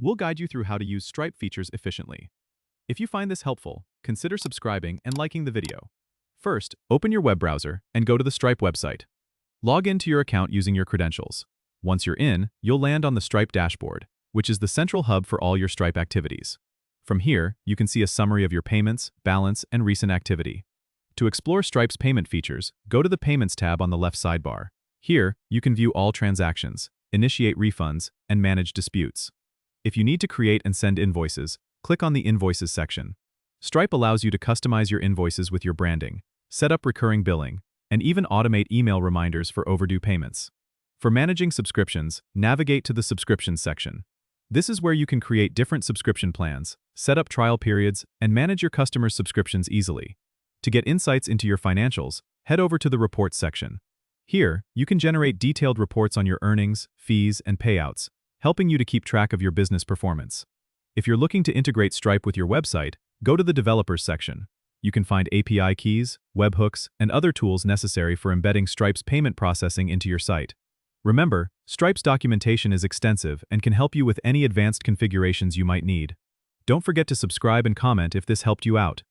We'll guide you through how to use Stripe features efficiently. If you find this helpful, consider subscribing and liking the video. First, open your web browser and go to the Stripe website. Log into your account using your credentials. Once you're in, you'll land on the Stripe dashboard, which is the central hub for all your Stripe activities. From here, you can see a summary of your payments, balance, and recent activity. To explore Stripe's payment features, go to the Payments tab on the left sidebar. Here, you can view all transactions, initiate refunds, and manage disputes. If you need to create and send invoices, click on the Invoices section. Stripe allows you to customize your invoices with your branding, set up recurring billing, and even automate email reminders for overdue payments. For managing subscriptions, navigate to the Subscriptions section. This is where you can create different subscription plans, set up trial periods, and manage your customers' subscriptions easily. To get insights into your financials, head over to the Reports section. Here, you can generate detailed reports on your earnings, fees, and payouts, helping you to keep track of your business performance. If you're looking to integrate Stripe with your website, go to the Developers section. You can find API keys, webhooks, and other tools necessary for embedding Stripe's payment processing into your site. Remember, Stripe's documentation is extensive and can help you with any advanced configurations you might need. Don't forget to subscribe and comment if this helped you out.